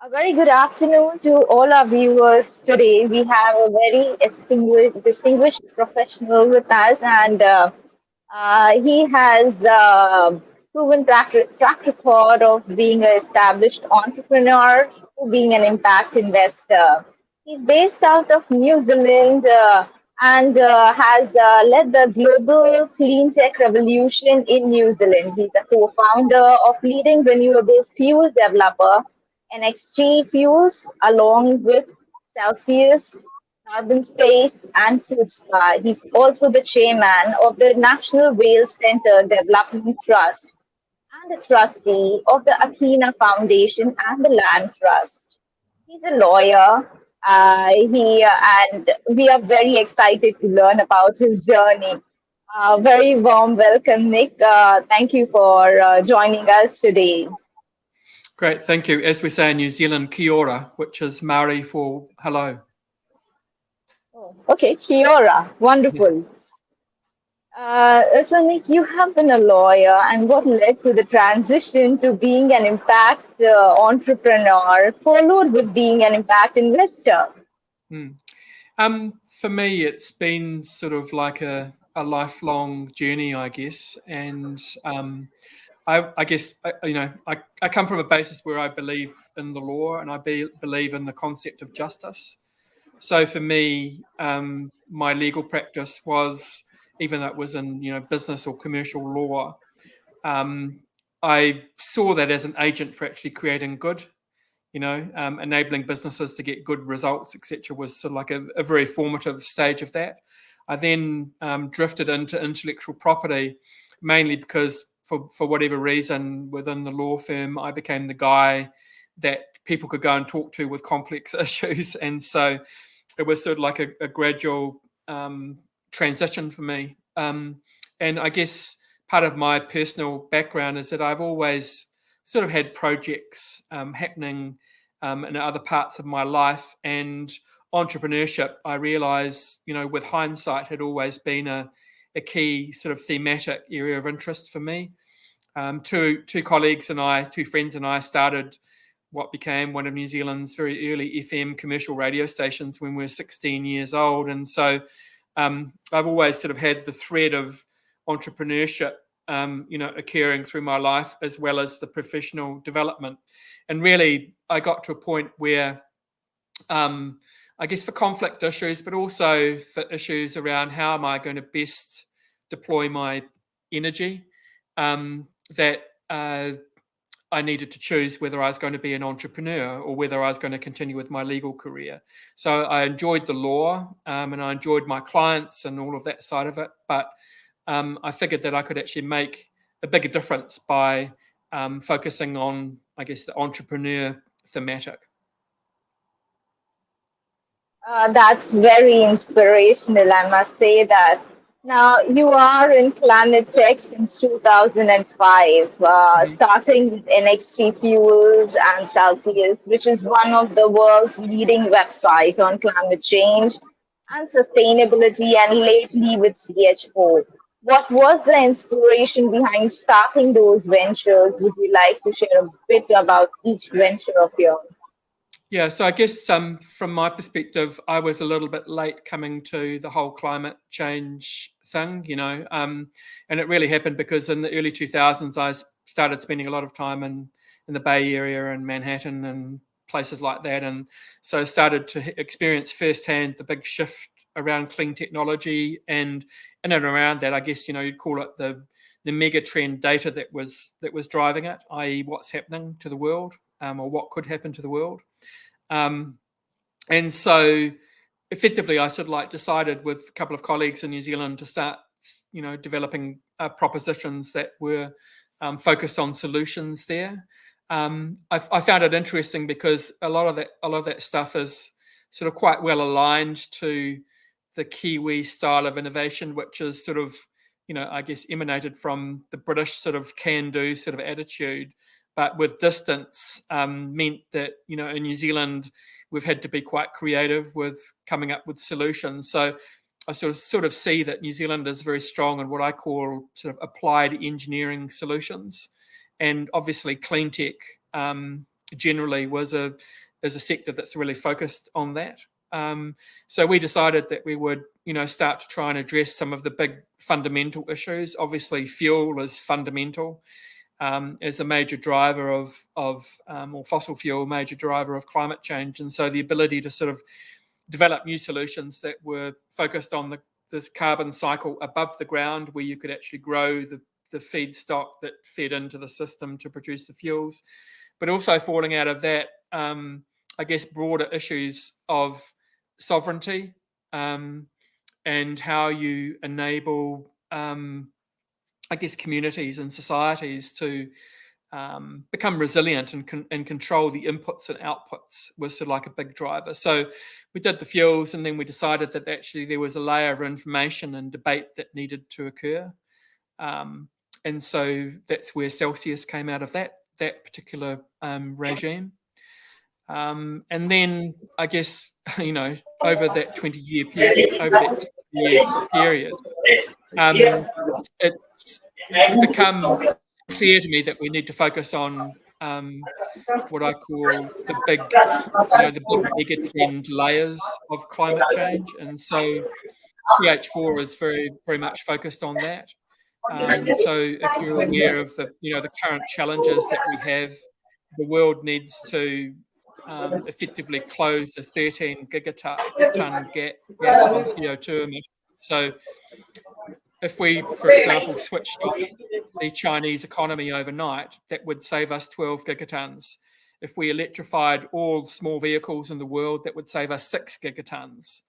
A very good afternoon to all our viewers. Today we have a very distinguished professional with us, and he has proven track record of being an established entrepreneur to being an impact investor. He's based out of New Zealand and has led the global clean tech revolution in New Zealand. He's a co-founder of leading renewable fuel developer NXT Fuels, along with Celsius, Carbon Space, and Food Spa. He's also the chairman of the National Rail Centre Development Trust and a trustee of the Athena Foundation and the Land Trust. He's a lawyer. And we are very excited to learn about his journey. Very warm welcome, Nick. Thank you for joining us today. Great, thank you. As we say in New Zealand, kia ora, which is Maori for hello. Oh, okay, kia ora. Wonderful. So, Nick, you have been a lawyer, and what led to the transition to being an impact entrepreneur, followed with being an impact investor? For me, it's been sort of like a lifelong journey, I guess, and I guess I come from a basis where I believe in the law and I believe in the concept of justice. So for me, my legal practice was, even though it was in business or commercial law, I saw that as an agent for actually creating good. Enabling businesses to get good results, etc., was sort of like a very formative stage of that. I then drifted into intellectual property, mainly because for whatever reason within the law firm, I became the guy that people could go and talk to with complex issues. And so it was sort of like a gradual transition for me. And I guess part of my personal background is that I've always sort of had projects happening in other parts of my life, and entrepreneurship, I realise, with hindsight, had always been a key sort of thematic area of interest for me. Two friends and I started what became one of New Zealand's very early FM commercial radio stations when we were 16 years old. And so I've always sort of had the thread of entrepreneurship occurring through my life, as well as the professional development. And really, I got to a point where, I guess for conflict issues, but also for issues around how am I going to best deploy my energy, that I needed to choose whether I was going to be an entrepreneur or whether I was going to continue with my legal career. So I enjoyed the law and I enjoyed my clients and all of that side of it, but I figured that I could actually make a bigger difference by focusing on, I guess, the entrepreneur thematic. That's very inspirational, I must say that. Now, you are in Climate Tech since 2005, starting with NXT Fuels and Celsius, which is one of the world's leading websites on climate change and sustainability, and lately with CHO. What was the inspiration behind starting those ventures? Would you like to share a bit about each venture of yours? Yeah, so I guess from my perspective, I was a little bit late coming to the whole climate change thing, and it really happened because in the early 2000s, I started spending a lot of time in the Bay Area and Manhattan and places like that. And so I started to experience firsthand the big shift around clean technology, and in and around that, I guess, you'd call it the megatrend data that was driving it, i.e. what's happening to the world, or what could happen to the world. And so effectively, I sort of decided with a couple of colleagues in New Zealand to start, developing propositions that were focused on solutions there. I found it interesting because a lot of that stuff is sort of quite well aligned to the Kiwi style of innovation, which is sort of, I guess emanated from the British sort of can-do sort of attitude, but with distance meant that, in New Zealand, we've had to be quite creative with coming up with solutions. So I sort of see that New Zealand is very strong in what I call sort of applied engineering solutions. And obviously clean tech generally is a sector that's really focused on that. So we decided that we would, start to try and address some of the big fundamental issues. Obviously, fuel is fundamental as a major driver of or fossil fuel, major driver of climate change. And so the ability to sort of develop new solutions that were focused on this carbon cycle above the ground, where you could actually grow the feedstock that fed into the system to produce the fuels, but also falling out of that, I guess, broader issues of sovereignty and how you enable, I guess, communities and societies to become resilient and control the inputs and outputs was sort of like a big driver. So we did the fuels, and then we decided that actually there was a layer of information and debate that needed to occur. And so that's where Celsius came out of that particular regime. And then I guess, over that 20-year period, it's become clear to me that we need to focus on what I call the big megatrend layers of climate change. And so CH4 is very, very much focused on that. So if you're aware of the current challenges that we have, the world needs to effectively close the 13 gigaton gap on CO2 emissions. So if we, for example, switched off the Chinese economy overnight, that would save us 12 gigatons. If we electrified all small vehicles in the world, that would save us 6 gigatons.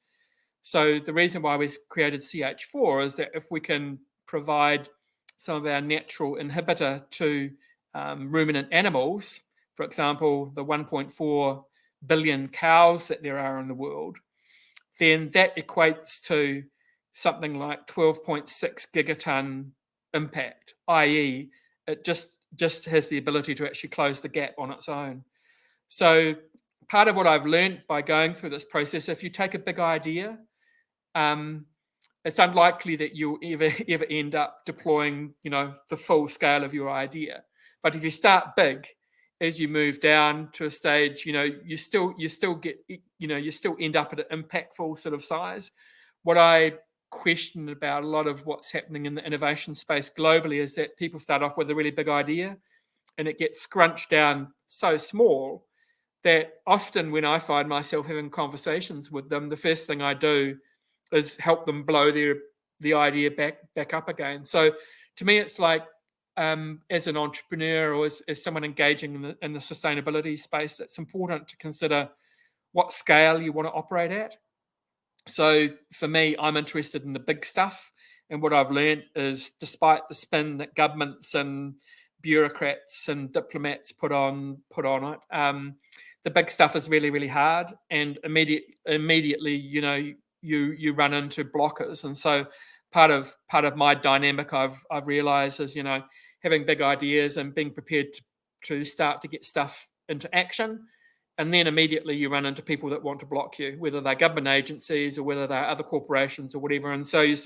So the reason why we created CH4 is that if we can provide some of our natural inhibitor to ruminant animals, for example, the 1.4 billion cows that there are in the world, then that equates to something like 12.6 gigaton impact, i.e. it just has the ability to actually close the gap on its own. So part of what I've learned by going through this process, if you take a big idea, it's unlikely that you'll ever end up deploying, the full scale of your idea. But if you start big, as you move down to a stage, you still end up at an impactful sort of size. What I question about a lot of what's happening in the innovation space globally is that people start off with a really big idea, and it gets scrunched down so small that often when I find myself having conversations with them, the first thing I do is help them blow the idea back up again. So to me, it's like, as an entrepreneur or as someone engaging in the sustainability space, it's important to consider what scale you want to operate at. So for me, I'm interested in the big stuff. And what I've learned is, despite the spin that governments and bureaucrats and diplomats put on it, the big stuff is really, really hard. And immediately, you run into blockers. And so part of my dynamic I've realized is, having big ideas and being prepared to start to get stuff into action. And then immediately you run into people that want to block you, whether they're government agencies or whether they're other corporations or whatever. And so you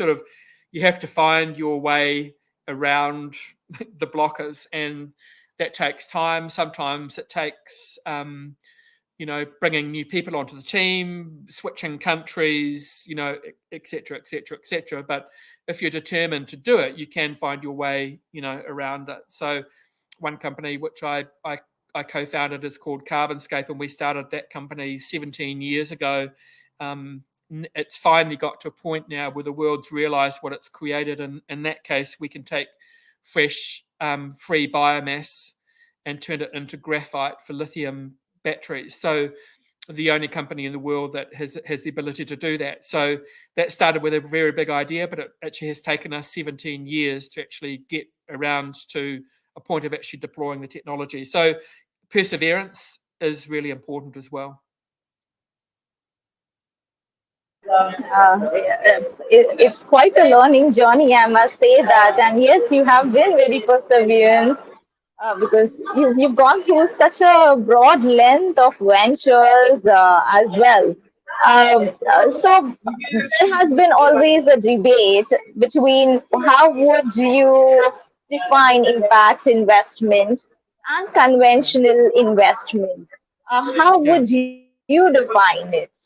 have to find your way around the blockers, and that takes time. Sometimes it takes, bringing new people onto the team, switching countries, et cetera, et cetera, et cetera. But if you're determined to do it, you can find your way, around it. So one company which I co-founded is called Carbonscape, and we started that company 17 years ago. It's finally got to a point now where the world's realised what it's created, and in that case, we can take fresh, free biomass and turn it into graphite for lithium batteries. So the only company in the world that has the ability to do that. So that started with a very big idea, but it actually has taken us 17 years to actually get around to a point of actually deploying the technology. So perseverance is really important as well. It's quite a learning journey, I must say that. And yes, you have been very perseverant because you've gone through such a broad length of ventures as well. So there has been always a debate between how would you define impact investment unconventional investment. How Yeah. would you define it?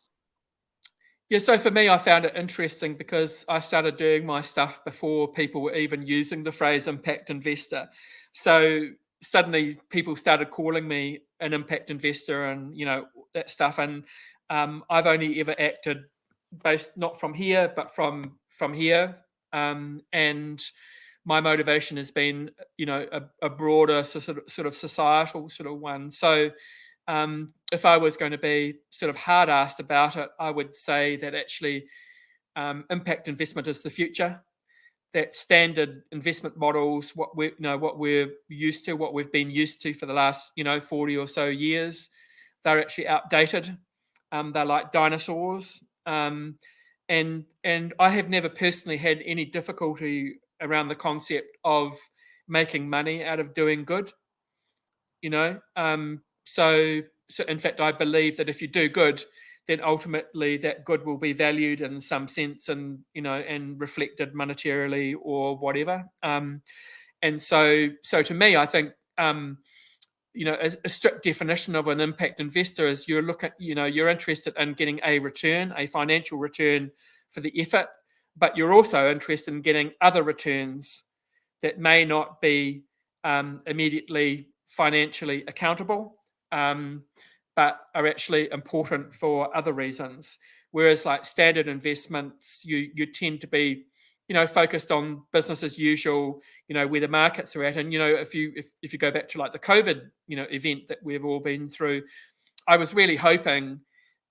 Yeah, so for me, I found it interesting because I started doing my stuff before people were even using the phrase impact investor. So suddenly people started calling me an impact investor and, that stuff. And I've only ever acted based not from here, but from here. And my motivation has been, a broader sort of societal sort of one. So if I was going to be sort of hard asked about it, I would say that actually impact investment is the future. That standard investment models, what we're used to, what we've been used to for the last 40 or so years, they're actually outdated. They're like dinosaurs, and I have never personally had any difficulty around the concept of making money out of doing good. you know so in fact I believe that if you do good, then ultimately that good will be valued in some sense, and reflected monetarily or whatever. And so to me, I think a strict definition of an impact investor is you're interested in getting a financial return for the effort, but you're also interested in getting other returns that may not be immediately financially accountable, um, but are actually important for other reasons. Whereas, like standard investments, you tend to be, focused on business as usual, where the markets are at. And if you go back to like the COVID, event that we've all been through, I was really hoping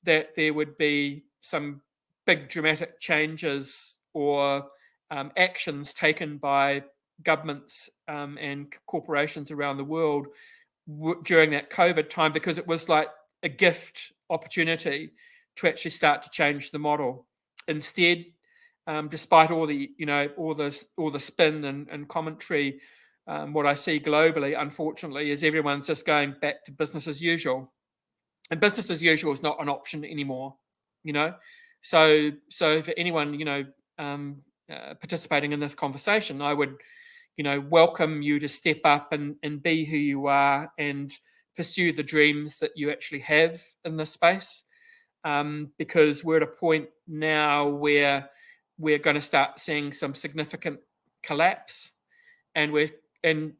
that there would be some big dramatic changes or actions taken by governments and corporations around the world during that COVID time, because it was like a gift opportunity to actually start to change the model. Instead, despite all the spin and commentary, what I see globally, unfortunately, is everyone's just going back to business as usual, and business as usual is not an option anymore. You know, so for anyone participating in this conversation, I would welcome you to step up and be who you are and pursue the dreams that you actually have in this space, because we're at a point now where we're going to start seeing some significant collapse, and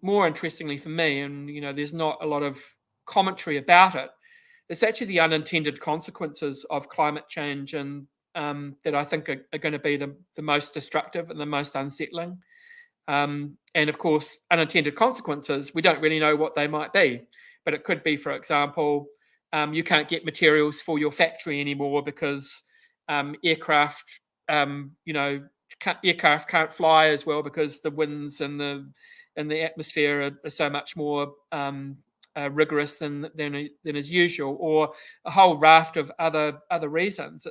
more interestingly for me, and there's not a lot of commentary about it, it's actually the unintended consequences of climate change, and that I think are going to be the most destructive and the most unsettling. And of course, unintended consequences, we don't really know what they might be, but it could be, for example, you can't get materials for your factory anymore because aircraft, aircraft can't fly as well because the winds and the atmosphere are so much more rigorous than is usual, or a whole raft of other reasons.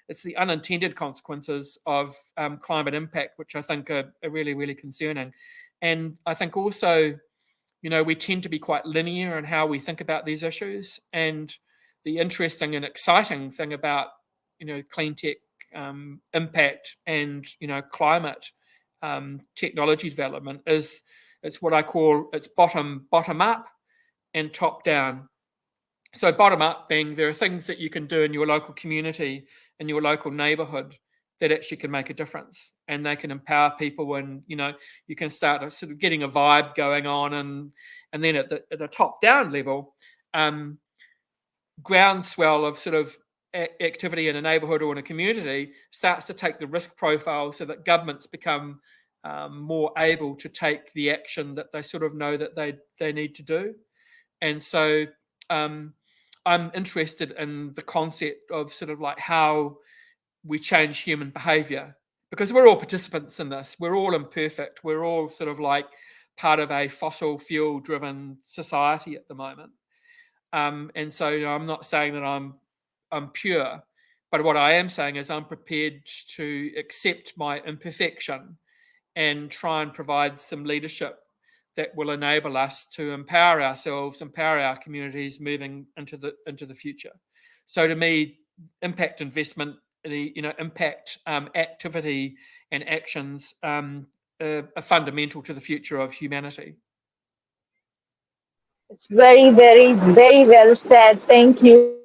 It's the unintended consequences of climate impact, which I think are really, really concerning. And I think also, we tend to be quite linear in how we think about these issues. And the interesting and exciting thing about, clean tech impact and, climate technology development is it's what I call it's bottom up and top down. So bottom up being there are things that you can do in your local community, in your local neighborhood, that actually can make a difference, and they can empower people, and you can start sort of getting a vibe going on, and then at the top down level, groundswell of sort of activity in a neighborhood or in a community starts to take the risk profile, so that governments become more able to take the action that they sort of know that they need to do. And so I'm interested in the concept of sort of like how we change human behavior, because we're all participants in this. We're all imperfect. We're all sort of like part of a fossil fuel driven society at the moment. And so I'm not saying that I'm pure, but what I am saying is I'm prepared to accept my imperfection and try and provide some leadership that will enable us to empower ourselves, empower our communities moving into the future. So to me, impact investment, the impact activity and actions are fundamental to the future of humanity. It's very, very, very well said. Thank you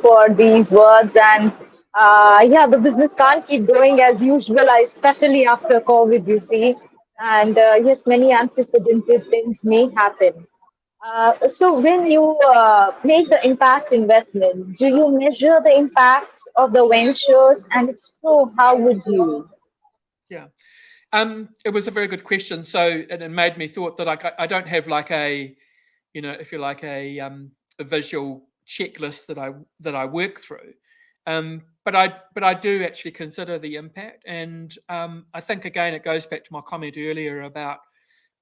for these words. And yeah, the business can't keep going as usual, especially after COVID, you see. And yes, many unprecedented things may happen. So when you make the impact investment, do you measure the impact of the ventures? And if so, how would you? Yeah. It was a very good question. So it made me thought that I don't have like a, if you like a visual checklist that I work through. But I do actually consider the impact, and I think again it goes back to my comment earlier about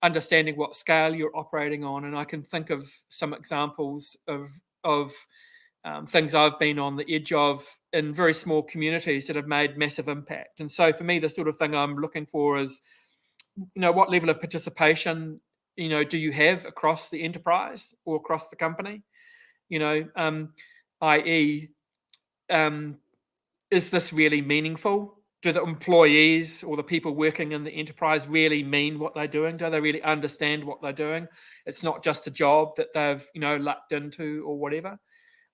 understanding what scale you're operating on, and I can think of some examples of things I've been on the edge of in very small communities that have made massive impact. And so for me, the sort of thing I'm looking for is, what level of participation, do you have across the enterprise or across the company? I.e., um, is this really meaningful? Do the employees or the people working in the enterprise really mean what they're doing? Do they really understand what they're doing? It's not just a job that they've, lucked into or whatever.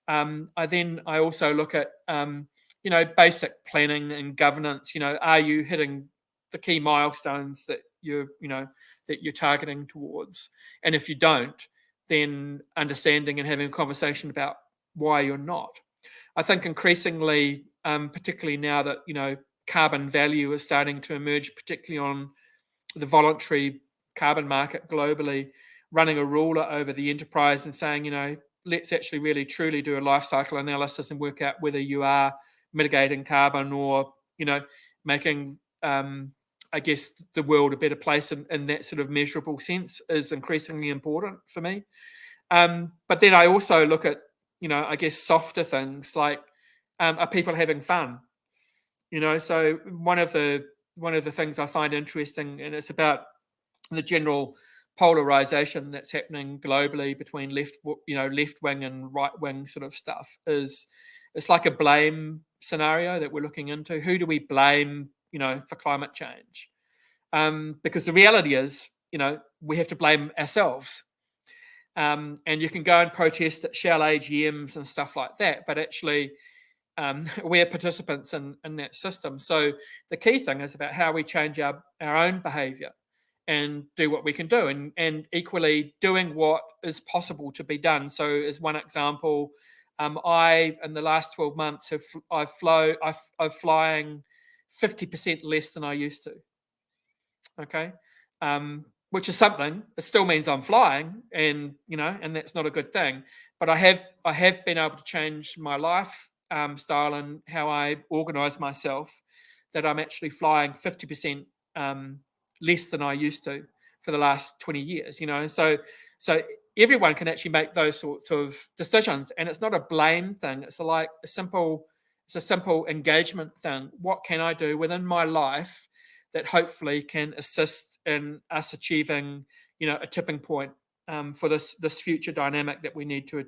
I also look at basic planning and governance. Are you hitting the key milestones that you're targeting towards? And if you don't, then understanding and having a conversation about why you're not. I think increasingly, particularly now that carbon value is starting to emerge, particularly on the voluntary carbon market globally, running a ruler over the enterprise and saying, let's actually really truly do a life cycle analysis and work out whether you are mitigating carbon or, making, I guess, the world a better place in that sort of measurable sense is increasingly important for me. But then I also look at, I guess, softer things like, are people having fun? So one of the things I find interesting, and it's about the general polarization that's happening globally between left wing and right wing sort of stuff, is it's like a blame scenario that we're looking into. Who do we blame, for climate change? Because the reality is, we have to blame ourselves. And you can go and protest at Shell AGMs and stuff like that, but actually, we're participants in that system. So the key thing is about how we change our own behaviour and do what we can do, and equally doing what is possible to be done. So as one example, I in the last 12 months I'm flying 50% less than I used to. Okay. Which is something. It still means I'm flying, and and that's not a good thing. But I have been able to change my life style and how I organise myself, that I'm actually flying 50% less than I used to for the last 20 years. So everyone can actually make those sorts of decisions, and it's not a blame thing. It's a simple engagement thing. What can I do within my life that hopefully can assist in us achieving, a tipping point for this future dynamic that we need to,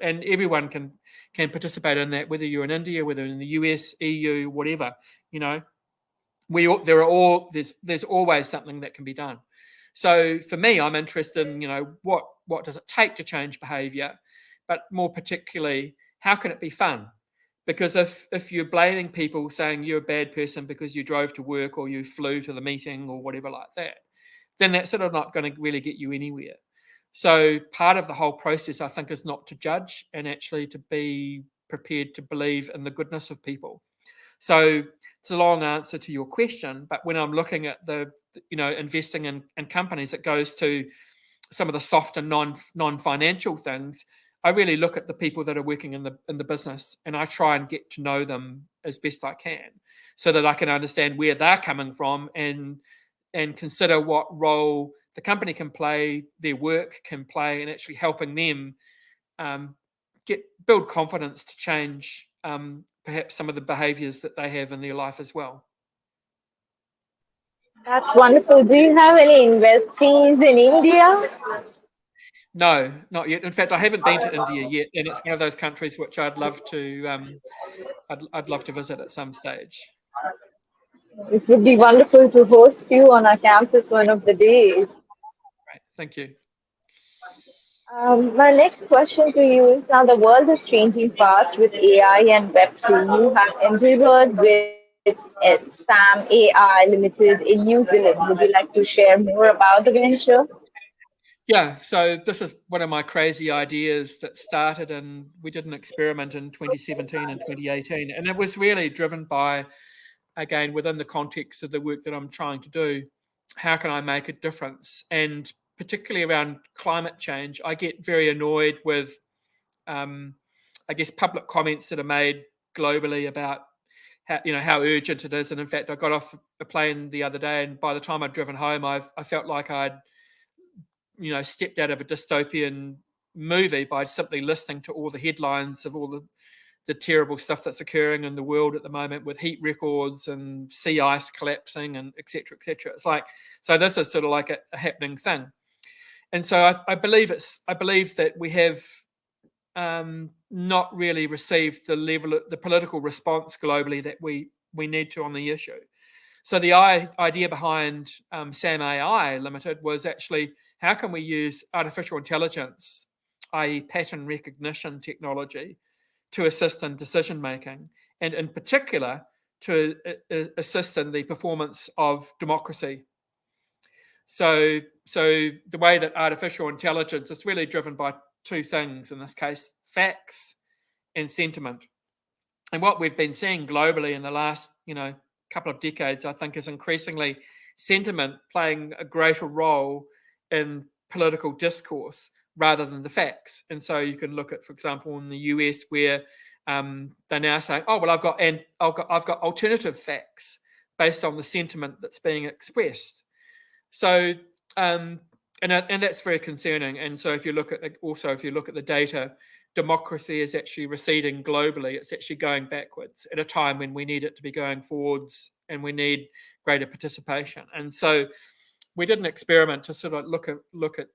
and everyone can participate in that, whether you're in India, whether in the US, EU, whatever. There's always something that can be done. So for me, I'm interested in, what does it take to change behaviour, but more particularly, how can it be fun? Because if you're blaming people, saying you're a bad person because you drove to work or you flew to the meeting or whatever like that, then that's sort of not going to really get you anywhere. So part of the whole process, I think, is not to judge and actually to be prepared to believe in the goodness of people. So it's a long answer to your question, but when I'm looking at the investing in companies, it goes to some of the softer non-financial things. I really look at the people that are working in the business, and I try and get to know them as best I can, so that I can understand where they're coming from and consider what role the company can play, their work can play, and actually helping them build confidence to change perhaps some of the behaviours that they have in their life as well. That's wonderful. Do you have any investees in India? No, not yet. In fact, I haven't been to India yet, and it's one of those countries which I'd love to I'd love to visit at some stage. It would be wonderful to host you on our campus one of the days. Right, thank you. My next question to you is now the world is changing fast with AI and Web3. You have endeavored with SAM AI Limited in New Zealand. Would you like to share more about the venture? Yeah, so this is one of my crazy ideas that started, and we did an experiment in 2017 and 2018, and it was really driven by, again, within the context of the work that I'm trying to do, how can I make a difference? And particularly around climate change, I get very annoyed with, um, I guess, public comments that are made globally about how urgent it is. And in fact, I got off a plane the other day, and by the time I'd driven home, I felt like I'd stepped out of a dystopian movie by simply listening to all the headlines of all the terrible stuff that's occurring in the world at the moment with heat records and sea ice collapsing and et cetera, et cetera. It's like, so this is sort of like a happening thing. And so I believe that we have not really received the political response globally that we need to on the issue. So the idea behind SAM AI Limited was actually, how can we use artificial intelligence, i.e. pattern recognition technology, to assist in decision making, and in particular to assist in the performance of democracy. So the way that artificial intelligence is really driven by two things, in this case, facts and sentiment. And what we've been seeing globally in the last, couple of decades, I think, is increasingly sentiment playing a greater role in political discourse rather than the facts. And so you can look at, for example, in the US, where they're now saying, "Oh, well, I've got alternative facts based on the sentiment that's being expressed." So, and that's very concerning. And so, if you look at the data, democracy is actually receding globally. It's actually going backwards at a time when we need it to be going forwards, and we need greater participation. And so, we did an experiment to sort of look at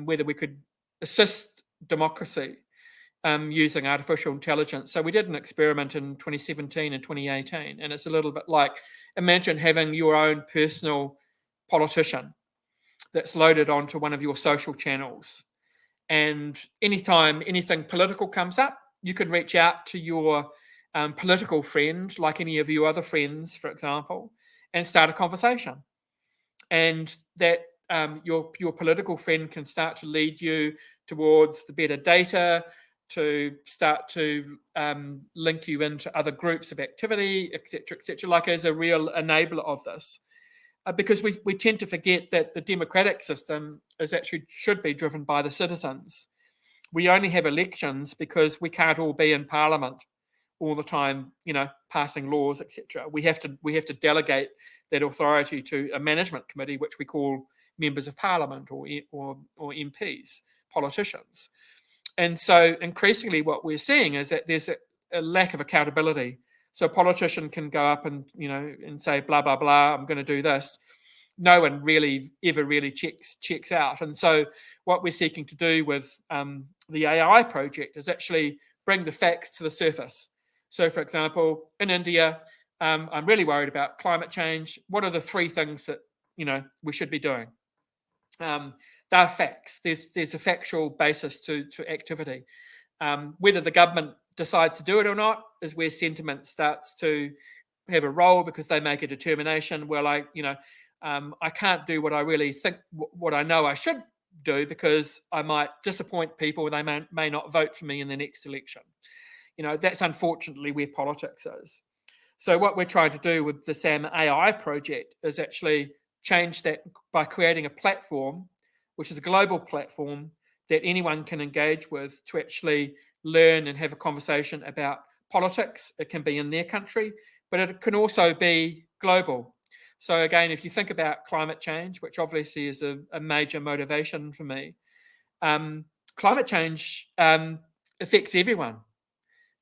whether we could assist democracy using artificial intelligence. So we did an experiment in 2017 and 2018, and it's a little bit like, imagine having your own personal politician that's loaded onto one of your social channels. And anytime anything political comes up, you can reach out to your political friend, like any of your other friends, for example, and start a conversation. And that your political friend can start to lead you towards the better data, to start to link you into other groups of activity, etc., like as a real enabler of this. Because we tend to forget that the democratic system is actually should be driven by the citizens. We only have elections because we can't all be in parliament all the time, passing laws, etc. We have to delegate that authority to a management committee, which we call members of parliament or MPs, politicians. And so increasingly what we're seeing is that there's a lack of accountability. So a politician can go up and and say blah blah blah, I'm going to do this. No one ever really checks out. And so what we're seeking to do with the AI project is actually bring the facts to the surface. So, for example, in India, I'm really worried about climate change. What are the three things that we should be doing? They're facts. There's a factual basis to activity. Whether the government decides to do it or not is where sentiment starts to have a role, because they make a determination. Well, I can't do what I really think, what I know I should do, because I might disappoint people. They may not vote for me in the next election. That's unfortunately where politics is. So what we're trying to do with the SAM AI project is actually change that by creating a platform, which is a global platform that anyone can engage with to actually learn and have a conversation about politics. It can be in their country, but it can also be global. So again, if you think about climate change, which obviously is a major motivation for me, climate change affects everyone.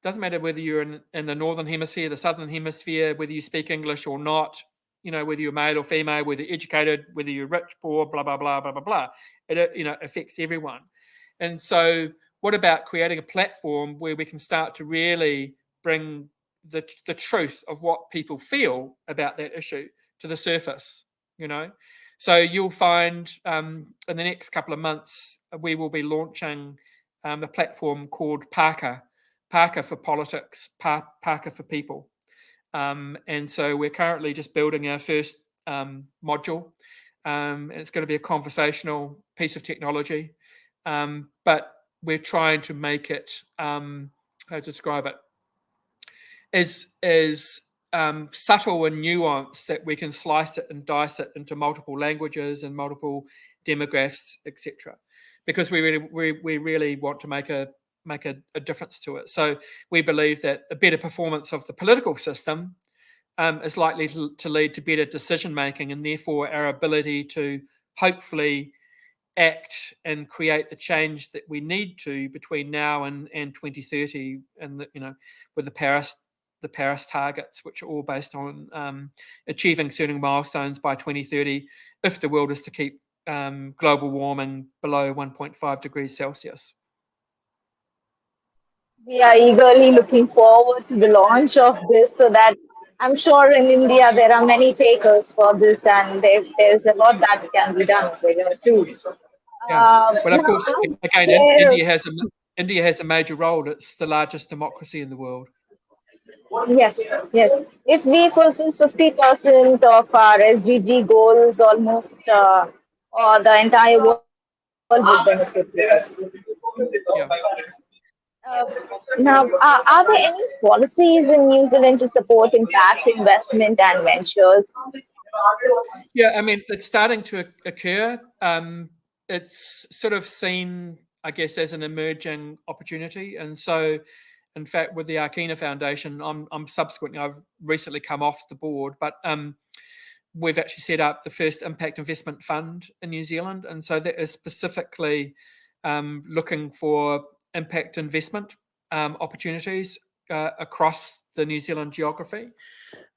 Doesn't matter whether you're in the northern hemisphere, the southern hemisphere, whether you speak English or not, whether you're male or female, whether you're educated, whether you're rich, poor, blah blah blah blah blah blah. It affects everyone. And so, what about creating a platform where we can start to really bring the truth of what people feel about that issue to the surface? So you'll find in the next couple of months, we will be launching a platform called Parker for Politics, Parker for People. And so we're currently just building our first module. And it's going to be a conversational piece of technology. But we're trying to make it, how to describe it, as subtle and nuanced that we can slice it and dice it into multiple languages and multiple demographics, etc. Because we really want to make a difference to it. So we believe that a better performance of the political system is likely to lead to better decision making, and therefore our ability to hopefully act and create the change that we need to between now and 2030, and with the Paris targets, which are all based on achieving certain milestones by 2030 if the world is to keep global warming below 1.5 degrees Celsius. We are eagerly looking forward to the launch of this, so that I'm sure in India there are many takers for this, and there's a lot that can be done over here too. Yeah. Well, of Now, course, again, India has a major role. It's the largest democracy in the world. yes, yes. If we fulfill 50% of our SDG goals, almost, or the entire world will benefit. Yeah. Now, are there any policies in New Zealand to support impact investment and ventures? Yeah, I mean, it's starting to occur. It's sort of seen, I guess, as an emerging opportunity. And so, in fact, with the Arkina Foundation, I've recently come off the board, but we've actually set up the first impact investment fund in New Zealand. And so that is specifically looking for impact investment opportunities across the New Zealand geography.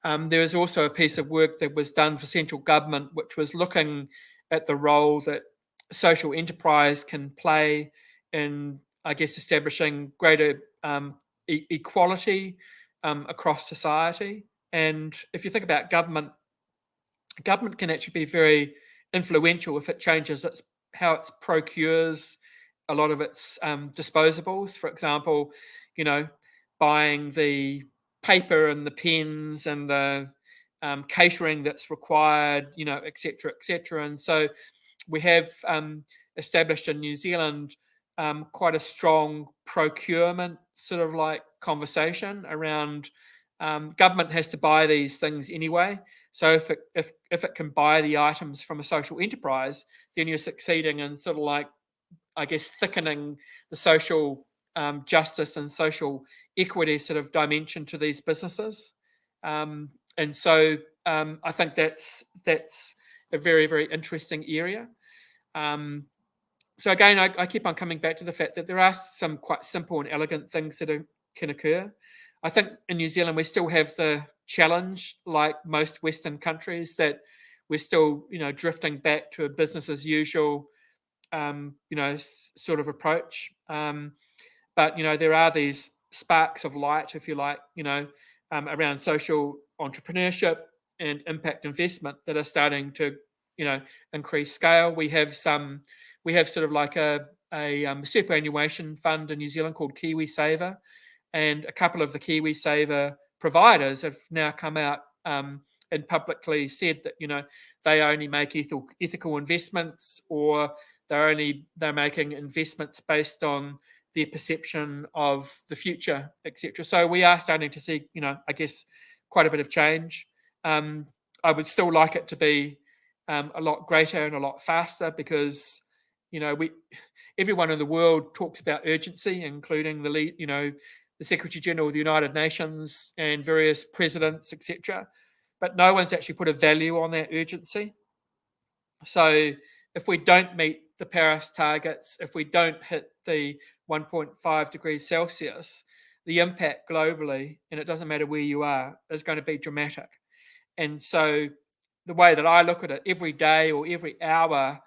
There is also a piece of work that was done for central government, which was looking at the role that social enterprise can play in, I guess, establishing greater equality across society. And if you think about government can actually be very influential if it changes how it procures a lot of its disposables. For example, buying the paper and the pens and the catering that's required, et cetera, et cetera. And so we have established in New Zealand quite a strong procurement sort of like conversation around government has to buy these things anyway. So if it can buy the items from a social enterprise, then you're succeeding in sort of like, I guess, thickening the social justice and social equity sort of dimension to these businesses. And so I think that's a very, very interesting area. So again, I keep on coming back to the fact that there are some quite simple and elegant things that can occur. I think in New Zealand, we still have the challenge, like most Western countries, that we're still, drifting back to a business as usual, sort of approach. But, there are these sparks of light, if you like, around social entrepreneurship and impact investment that are starting to, increase scale. We have sort of like a superannuation fund in New Zealand called Kiwi Saver, and a couple of the Kiwi Saver providers have now come out and publicly said that they only make ethical investments, or they're making investments based on their perception of the future, etc. So we are starting to see, I guess, quite a bit of change. I would still like it to be a lot greater and a lot faster, because everyone in the world talks about urgency, including the Secretary General of the United Nations and various presidents, etc. But no one's actually put a value on that urgency. So if we don't meet the Paris targets, if we don't hit the 1.5 degrees Celsius, the impact globally, and it doesn't matter where you are, is going to be dramatic. And so the way that I look at it, every day or every hour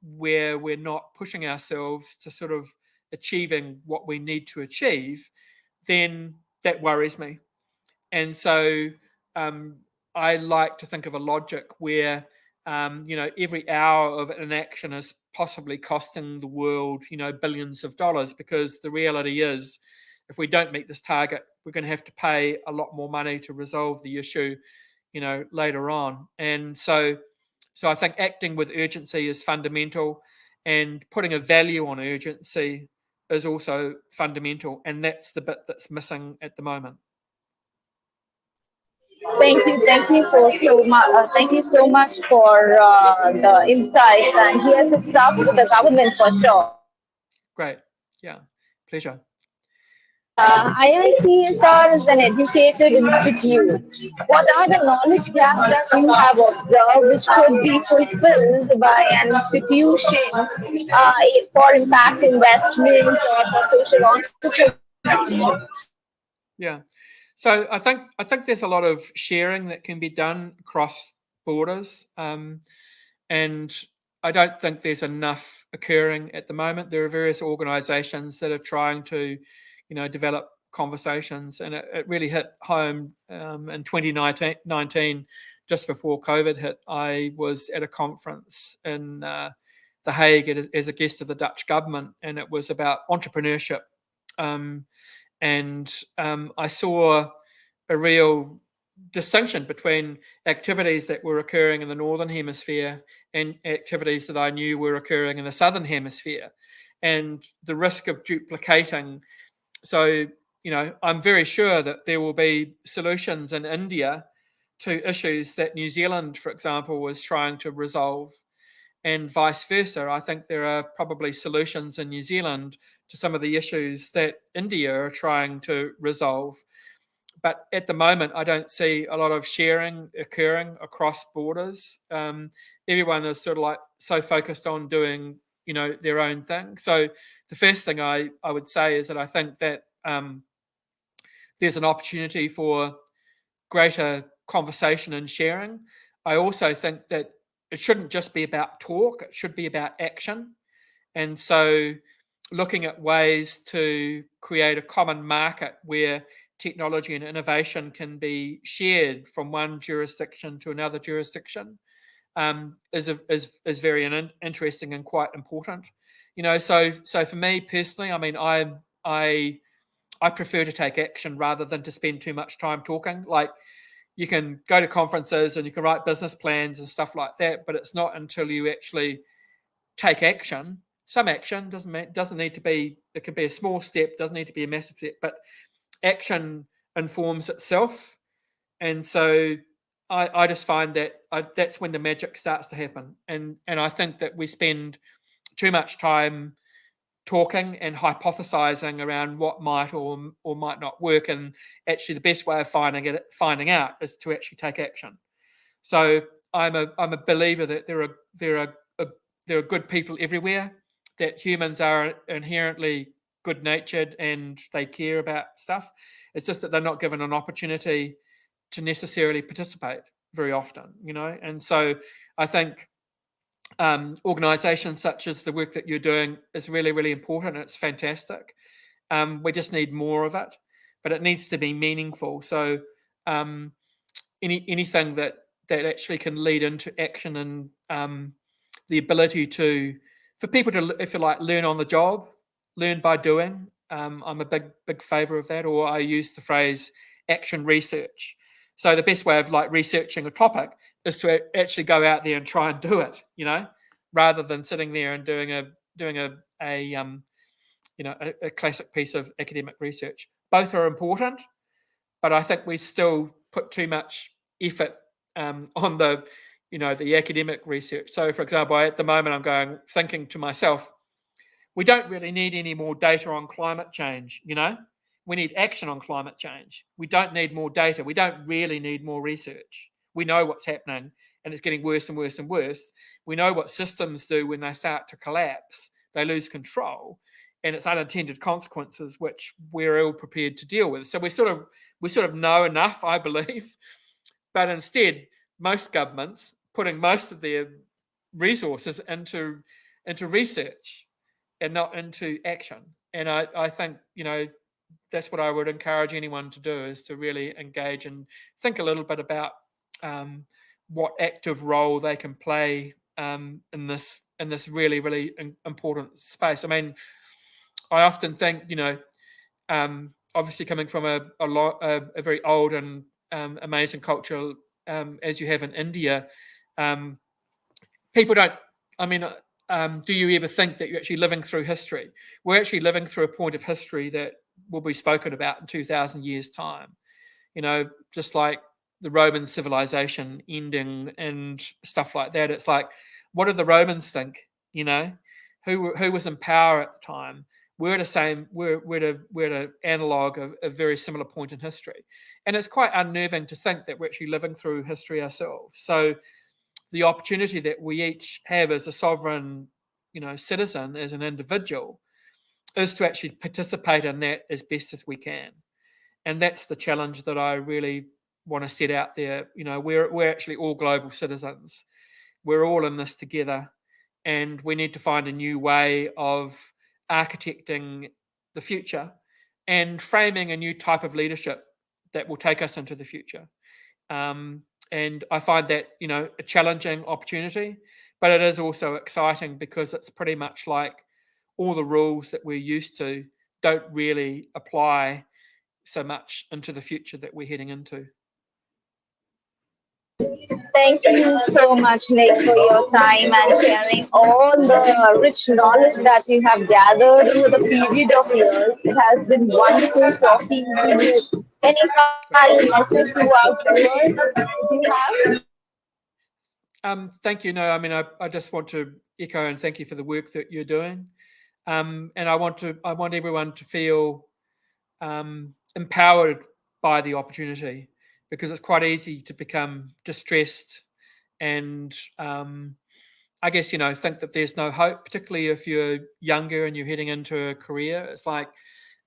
where we're not pushing ourselves to sort of achieving what we need to achieve, then that worries me. And so I like to think of a logic where every hour of inaction is possibly costing the world, billions of dollars, because the reality is, if we don't meet this target, we're going to have to pay a lot more money to resolve the issue, later on. And so I think acting with urgency is fundamental, and putting a value on urgency is also fundamental. And that's the bit that's missing at the moment. Thank you so much. Thank you so much for the insights. And here's it starts with the government for sure. Great. Yeah. Pleasure. IICSR is an educated institute. What are the knowledge gaps that you have observed which could be fulfilled by an institution for impact investment or for social entrepreneurship? Yeah. So I think there's a lot of sharing that can be done across borders, and I don't think there's enough occurring at the moment. There are various organisations that are trying to, develop conversations, and it really hit home in 2019, just before COVID hit. I was at a conference in The Hague as a guest of the Dutch government, and it was about entrepreneurship. And I saw a real distinction between activities that were occurring in the Northern Hemisphere and activities that I knew were occurring in the Southern Hemisphere, and the risk of duplicating. So, I'm very sure that there will be solutions in India to issues that New Zealand, for example, was trying to resolve, and vice versa. I think there are probably solutions in New Zealand to some of the issues that India are trying to resolve. But at the moment, I don't see a lot of sharing occurring across borders. Everyone is sort of like so focused on doing, their own thing. So the first thing I would say is that I think that there's an opportunity for greater conversation and sharing. I also think that it shouldn't just be about talk, it should be about action. And so looking at ways to create a common market where technology and innovation can be shared from one jurisdiction to another jurisdiction is very interesting and quite important. So for me personally, I mean, I prefer to take action rather than to spend too much time talking. Like, you can go to conferences and you can write business plans and stuff like that, but it's not until you actually take action. Some action doesn't need to be. It could be a small step. Doesn't need to be a massive step, but action informs itself. And so I just find that that's when the magic starts to happen. And I think that we spend too much time talking and hypothesizing around what might or might not work, and actually the best way of finding out is to actually take action. So I'm a believer that there are good people everywhere, that humans are inherently good natured and they care about stuff. It's just that they're not given an opportunity to necessarily participate very often, and so I think organizations such as the work that you're doing is really, really important. It's fantastic. We just need more of it, but it needs to be meaningful. So anything that actually can lead into action, and the ability for people to, if you like, learn on the job, learn by doing. I'm a big favor of that, or I use the phrase action research. So the best way of researching a topic is to actually go out there and try and do it, rather than sitting there and doing a classic piece of academic research. Both are important, but I think we still put too much effort on the academic research. So, for example, at the moment, I'm thinking to myself, we don't really need any more data on climate change. We need action on climate change. We don't need more data. We don't really need more research. We know what's happening, and it's getting worse and worse and worse. We know what systems do when they start to collapse. They lose control, and it's unintended consequences which we're ill prepared to deal with. So we sort of know enough, I believe, but instead, most governments putting most of their resources into research and not into action. And I think that's what I would encourage anyone to do, is to really engage and think a little bit about what active role they can play in this really, really important space. I mean, I often think, you know, obviously coming from a very old and amazing culture as you have in India, people don't. I mean, do you ever think that you're actually living through history? We're actually living through a point of history that will be spoken about in 2,000 years' time. You know, just like the Roman civilization ending and stuff like that. It's like, what did the Romans think? You know, who was in power at the time? We're the same. We're an analog of a very similar point in history, and it's quite unnerving to think that we're actually living through history ourselves. So the opportunity that we each have as a sovereign, you know, citizen, as an individual, is to actually participate in that as best as we can. And that's the challenge that I really want to set out there. You know, we're actually all global citizens. We're all in this together, and we need to find a new way of architecting the future and framing a new type of leadership that will take us into the future. And I find that, you know, a challenging opportunity, but it is also exciting because it's pretty much like all the rules that we're used to don't really apply so much into the future that we're heading into. Thank you so much, Nick, for your time and sharing all the rich knowledge that you have gathered over the period of years. It has been wonderful talking to you. Any final message to our viewers do you have? Thank you. No, I mean, I just want to echo and thank you for the work that you're doing. And I want everyone to feel empowered by the opportunity, because it's quite easy to become distressed and I guess, you know, think that there's no hope, particularly if you're younger and you're heading into a career. It's like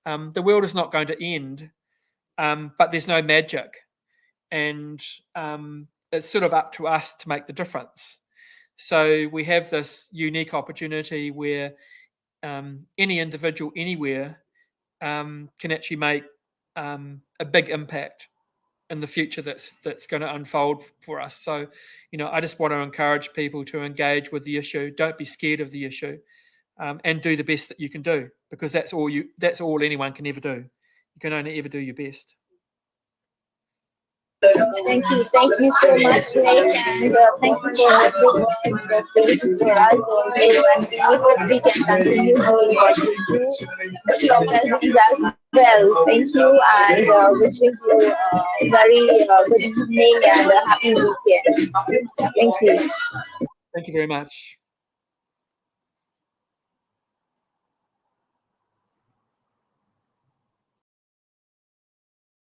the world is not going to end, but there's no magic, and it's sort of up to us to make the difference. So we have this unique opportunity where any individual anywhere can actually make a big impact in the future that's going to unfold for us. So, you know, I just want to encourage people to engage with the issue. Don't be scared of the issue, and do the best that you can do, because that's all anyone can ever do. You can only ever do your best. Thank you so much, Nick, and thank you for the words for us also, and we hope we can continue doing what we do, with your presence as well. Thank you, and wishing you a very good evening and a happy weekend. Thank you. Thank you very much.